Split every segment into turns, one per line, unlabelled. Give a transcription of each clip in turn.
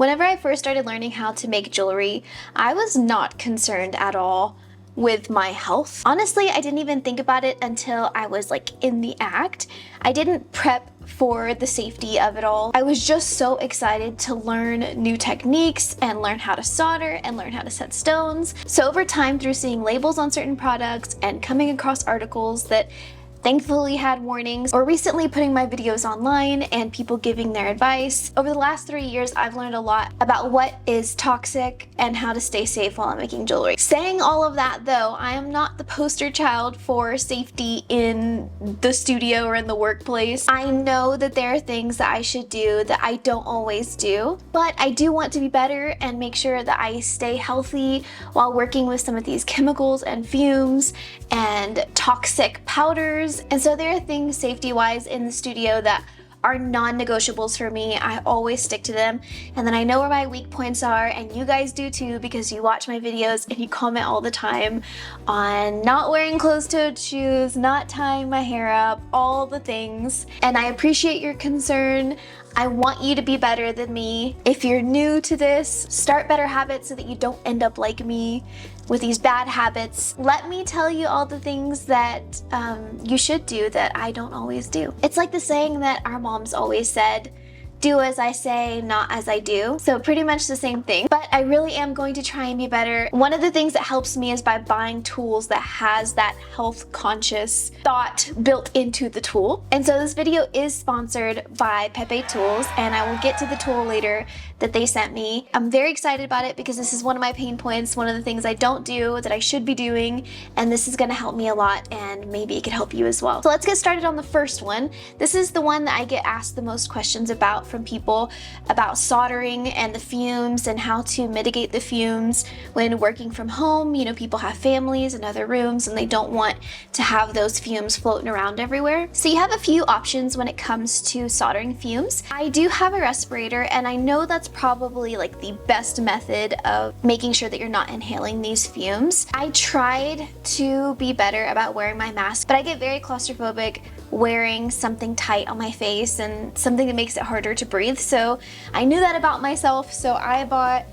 Whenever I first started learning how to make jewelry, I was not concerned at all with my health. Honestly, I didn't even think about it until I was like in the act. I didn't prep for the safety of it all. I was just so excited to learn new techniques and learn how to solder and learn how to set stones. So over time, through seeing labels on certain products and coming across articles that thankfully had warnings, or recently putting my videos online and people giving their advice. Over the last 3 years, I've learned a lot about what is toxic and how to stay safe while I'm making jewelry. Saying all of that though, I am not the poster child for safety in the studio or in the workplace. I know that there are things that I should do that I don't always do, but I do want to be better and make sure that I stay healthy while working with some of these chemicals and fumes and toxic powders. And so there are things safety-wise in the studio that are non-negotiables for me. I always stick to them. And then I know where my weak points are, and you guys do too, because you watch my videos and you comment all the time on not wearing closed-toed shoes, not tying my hair up, all the things. And I appreciate your concern. I want you to be better than me. If you're new to this, start better habits so that you don't end up like me with these bad habits. Let me tell you all the things that you should do that I don't always do. It's like the saying that our moms always said, do as I say, not as I do. So pretty much the same thing, but I really am going to try and be better. One of the things that helps me is by buying tools that has that health conscious thought built into the tool. And so this video is sponsored by Pepe Tools, and I will get to the tool later that they sent me. I'm very excited about it because this is one of my pain points, one of the things I don't do that I should be doing, and this is gonna help me a lot, and maybe it could help you as well. So let's get started on the first one. This is the one that I get asked the most questions about from people, about soldering and the fumes and how to mitigate the fumes when working from home. You know, people have families in other rooms and they don't want to have those fumes floating around everywhere. So you have a few options when it comes to soldering fumes. I do have a respirator, and I know that's probably like the best method of making sure that you're not inhaling these fumes. I tried to be better about wearing my mask, but I get very claustrophobic wearing something tight on my face and something that makes it harder to breathe. So I knew that about myself, so I bought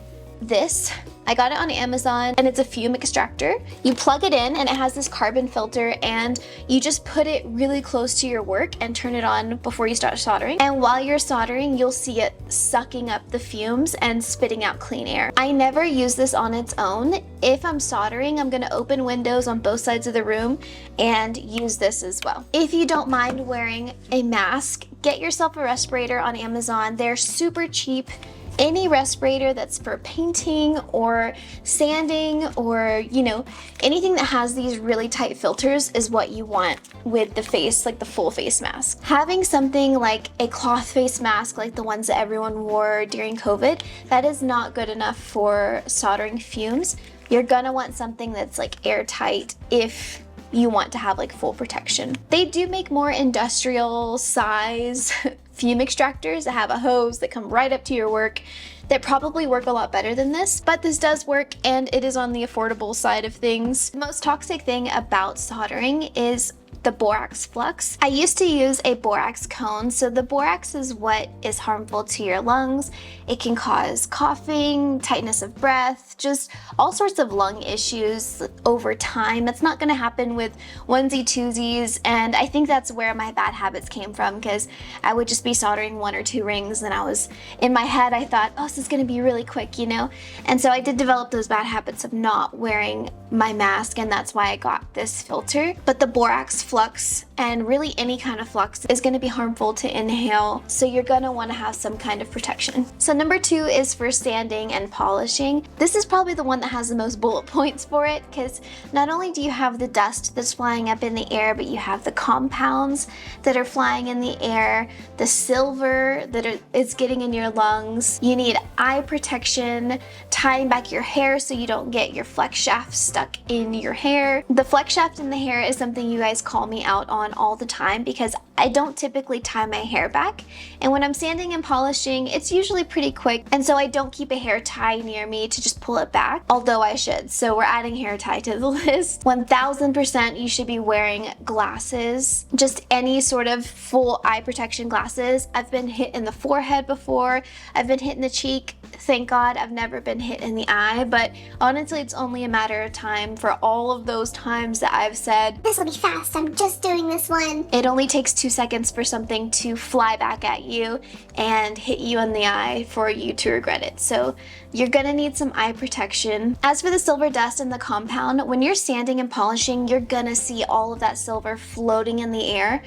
this. I got it on Amazon, and it's a fume extractor. You plug it in and it has this carbon filter, and you just put it really close to your work and turn it on before you start soldering. And while you're soldering, you'll see it sucking up the fumes and spitting out clean air. I never use this on its own. If I'm soldering, I'm gonna open windows on both sides of the room and use this as well. If you don't mind wearing a mask, get yourself a respirator on Amazon. They're super cheap. Any respirator that's for painting or sanding or, you know, anything that has these really tight filters is what you want with the face, like the full face mask. Having something like a cloth face mask like the ones that everyone wore during COVID, that is not good enough for soldering fumes. You're gonna want something that's like airtight if you want to have like full protection. They do make more industrial size fume extractors that have a hose that come right up to your work that probably work a lot better than this, but this does work, and it is on the affordable side of things. The most toxic thing about soldering is the borax flux. I used to use a borax cone. So the borax is what is harmful to your lungs. It can cause coughing, tightness of breath, just all sorts of lung issues over time. That's not gonna happen with onesie twosies, and I think that's where my bad habits came from, because I would just be soldering 1 or 2 rings, and I was, in my head, I thought, oh, this is gonna be really quick, you know? And so I did develop those bad habits of not wearing my mask, and that's why I got this filter. But the borax flux, and really any kind of flux, is going to be harmful to inhale, so you're going to want to have some kind of protection. So number 2 is for sanding and polishing. This is probably the one that has the most bullet points for it, because not only do you have the dust that's flying up in the air, but you have the compounds that are flying in the air, the silver that is getting in your lungs. You need eye protection, tying back your hair so you don't get your flex shaft stuck in your hair. The flex shaft in the hair is something you guys call me out on on all the time because I don't typically tie my hair back. And when I'm sanding and polishing, it's usually pretty quick. And so I don't keep a hair tie near me to just pull it back, although I should. So we're adding hair tie to the list. 1000% you should be wearing glasses, just any sort of full eye protection glasses. I've been hit in the forehead before. I've been hit in the cheek. Thank God I've never been hit in the eye, but honestly, it's only a matter of time for all of those times that I've said,
"This will be fast, I'm just doing this one."
It only takes 2 seconds for something to fly back at you and hit you in the eye for you to regret it. So you're gonna need some eye protection. As for the silver dust in the compound, when you're sanding and polishing, you're gonna see all of that silver floating in the air.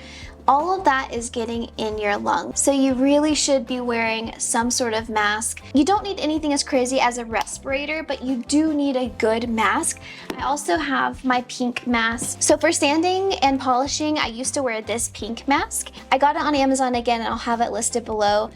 All of that is getting in your lungs. So you really should be wearing some sort of mask. You don't need anything as crazy as a respirator, but you do need a good mask. I also have my pink mask. So for sanding and polishing, I used to wear this pink mask. I got it on Amazon again, and I'll have it listed below.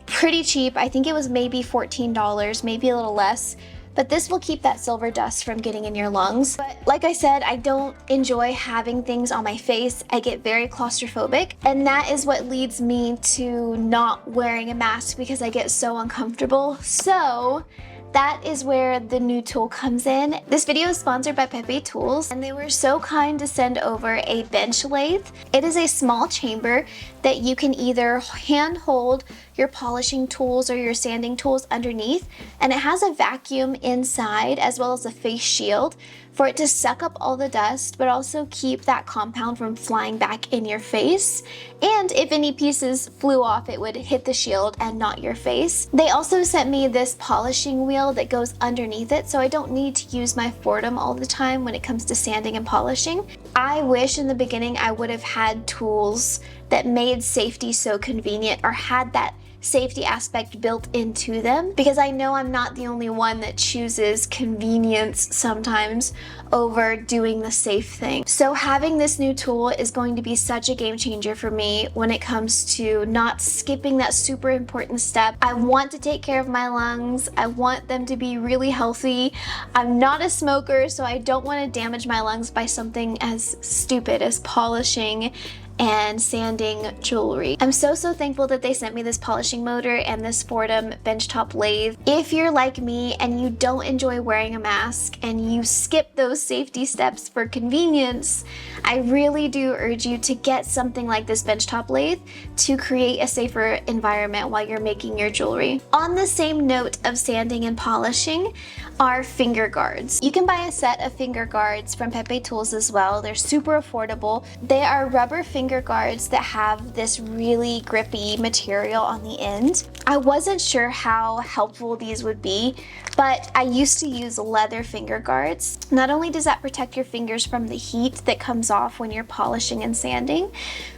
Pretty cheap. I think it was maybe $14, maybe a little less. But this will keep that silver dust from getting in your lungs. But like I said, I don't enjoy having things on my face. I get very claustrophobic, and that is what leads me to not wearing a mask because I get so uncomfortable. So that is where the new tool comes in. This video is sponsored by Pepe Tools, and they were so kind to send over a bench lathe. It is a small chamber that you can either hand hold your polishing tools or your sanding tools underneath, and it has a vacuum inside as well as a face shield for it to suck up all the dust, but also keep that compound from flying back in your face. And if any pieces flew off, it would hit the shield and not your face. They also sent me this polishing wheel that goes underneath it, so I don't need to use my Foredom all the time when it comes to sanding and polishing. I wish in the beginning I would have had tools that made safety so convenient or had that safety aspect built into them, because I know I'm not the only one that chooses convenience sometimes over doing the safe thing. So having this new tool is going to be such a game changer for me when it comes to not skipping that super important step. I want to take care of my lungs. I want them to be really healthy. I'm not a smoker, so I don't want to damage my lungs by something as stupid as polishing and sanding jewelry. I'm so thankful that they sent me this polishing motor and this Foredom benchtop lathe. If you're like me and you don't enjoy wearing a mask and you skip those safety steps for convenience, I really do urge you to get something like this benchtop lathe to create a safer environment while you're making your jewelry. On the same note of sanding and polishing are finger guards. You can buy a set of finger guards from Pepe Tools as well. They're super affordable. They are rubber finger guards that have this really grippy material on the end. I wasn't sure how helpful these would be, but I used to use leather finger guards. Not only does that protect your fingers from the heat that comes off when you're polishing and sanding,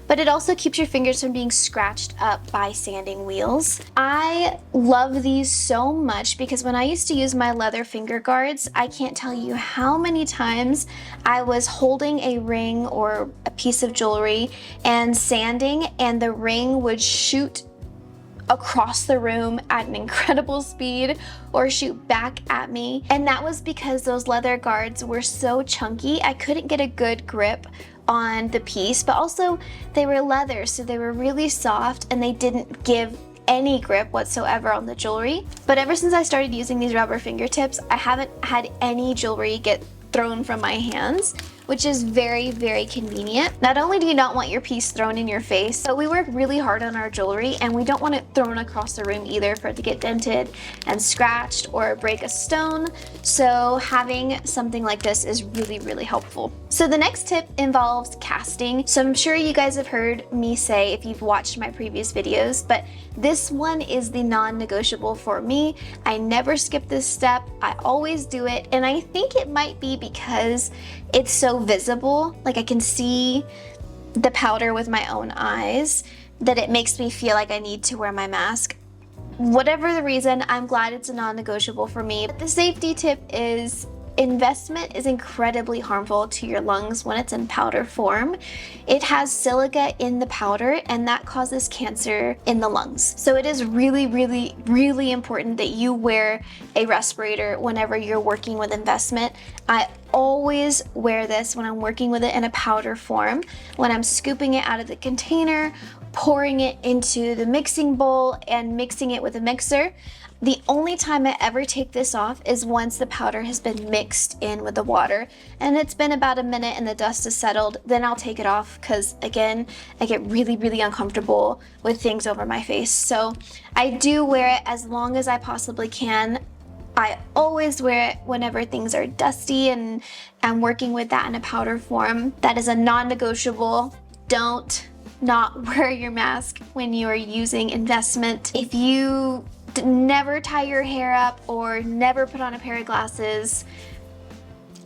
but it also keeps your fingers from being scratched up by sanding wheels. I love these so much because when I used to use my leather finger guards, I can't tell you how many times I was holding a ring or a piece of jewelry and sanding, and the ring would shoot across the room at an incredible speed or shoot back at me. And that was because those leather guards were so chunky, I couldn't get a good grip on the piece, but also they were leather, so they were really soft and they didn't give any grip whatsoever on the jewelry. But ever since I started using these rubber fingertips, I haven't had any jewelry get thrown from my hands, which is very convenient. Not only do you not want your piece thrown in your face, but we work really hard on our jewelry and we don't want it thrown across the room either for it to get dented and scratched or break a stone. So having something like this is really helpful. So the next tip involves casting. So I'm sure you guys have heard me say if you've watched my previous videos, but this one is the non-negotiable for me. I never skip this step. I always do it, and I think it might be because it's so visible, like I can see the powder with my own eyes, that it makes me feel like I need to wear my mask. Whatever the reason, I'm glad it's a non-negotiable for me. But the safety tip is Investment is incredibly harmful to your lungs when it's in powder form. It has silica in the powder, and that causes cancer in the lungs. So it is really, really, really important that you wear a respirator whenever you're working with Investment. I always wear this when I'm working with it in a powder form, when I'm scooping it out of the container, pouring it into the mixing bowl, and mixing it with a mixer. The only time I ever take this off is once the powder has been mixed in with the water and it's been about a minute and the dust has settled. Then I'll take it off because, again, I get really, really uncomfortable with things over my face. So I do wear it as long as I possibly can. I always wear it whenever things are dusty and I'm working with that in a powder form. That is a non-negotiable. Don't not wear your mask when you are using Investment. If you never tie your hair up or never put on a pair of glasses,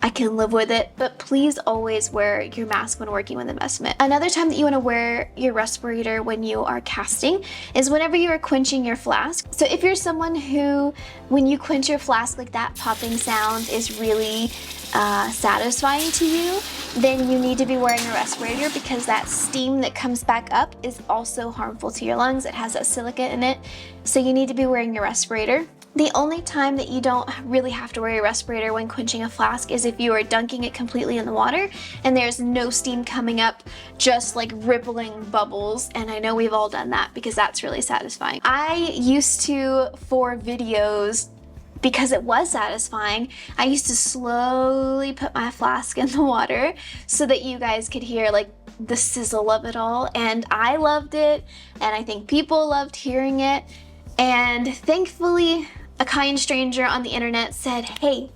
I can live with it, but please always wear your mask when working with Investment. Another time that you want to wear your respirator when you are casting is whenever you are quenching your flask. So if you're someone who, when you quench your flask, like that popping sound is really satisfying to you, then you need to be wearing a respirator because that steam that comes back up is also harmful to your lungs. It has that silica in it, so you need to be wearing your respirator. The only time that you don't really have to wear a respirator when quenching a flask is if you are dunking it completely in the water and there's no steam coming up, just like rippling bubbles. And I know we've all done that because that's really satisfying. I used to, for videos, because it was satisfying, I used to slowly put my flask in the water so that you guys could hear like the sizzle of it all. And I loved it, and I think people loved hearing it. And thankfully, a kind stranger on the internet said, hey,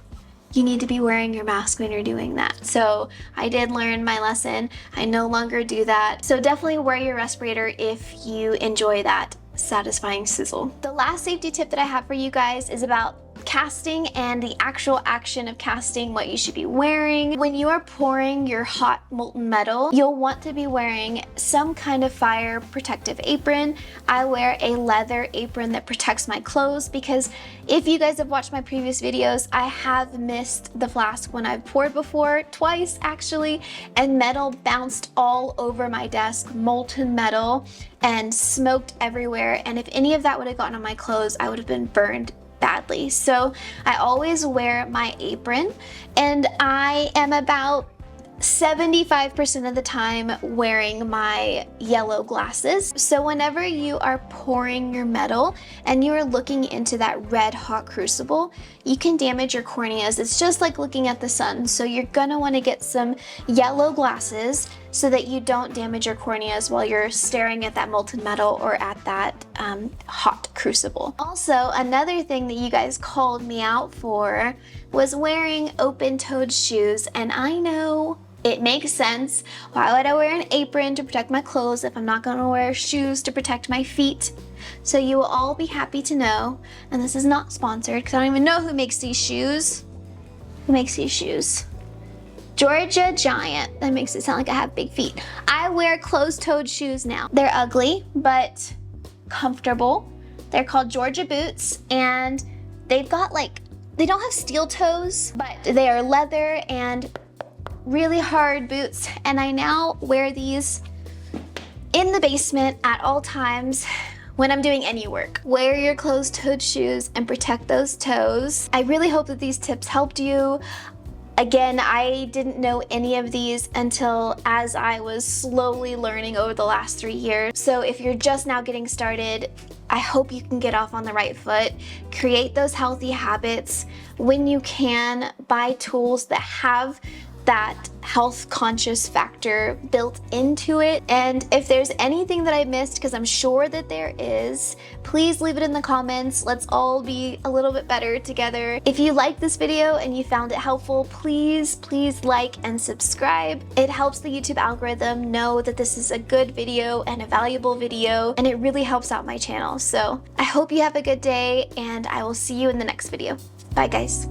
you need to be wearing your mask when you're doing that. So I did learn my lesson. I no longer do that. So definitely wear your respirator if you enjoy that satisfying sizzle. The last safety tip that I have for you guys is about casting and the actual action of casting, what you should be wearing. When you are pouring your hot molten metal, you'll want to be wearing some kind of fire protective apron. I wear a leather apron that protects my clothes because if you guys have watched my previous videos, I have missed the flask when I've poured before, twice actually, and metal bounced all over my desk, molten metal, and smoked everywhere. And if any of that would have gotten on my clothes, I would have been burned badly. So I always wear my apron, and I am about 75% of the time wearing my yellow glasses. So whenever you are pouring your metal and you are looking into that red hot crucible, you can damage your corneas. It's just like looking at the sun. So you're gonna want to get some yellow glasses so that you don't damage your corneas while you're staring at that molten metal or at that hot crucible. Also, another thing that you guys called me out for was wearing open-toed shoes, and I know it makes sense. Why would I wear an apron to protect my clothes if I'm not gonna wear shoes to protect my feet? So you will all be happy to know, and this is not sponsored because I don't even know who makes these shoes. Who makes these shoes? Georgia Giant. That makes it sound like I have big feet. I wear closed-toed shoes now. They're ugly, but comfortable. They're called Georgia boots, and they've got like, they don't have steel toes, but they are leather and really hard boots, and I now wear these in the basement at all times when I'm doing any work. Wear your closed-toed shoes and protect those toes. I really hope that these tips helped you. Again, I didn't know any of these until as I was slowly learning over the last 3 years. So if you're just now getting started, I hope you can get off on the right foot, create those healthy habits. When you can, buy tools that have that health conscious factor built into it. And if there's anything that I missed, because I'm sure that there is, please leave it in the comments. Let's all be a little bit better together. If you liked this video and you found it helpful, please like and subscribe. It helps the YouTube algorithm know that this is a good video and a valuable video, and it really helps out my channel. So I hope you have a good day, and I will see you in the next video. Bye guys.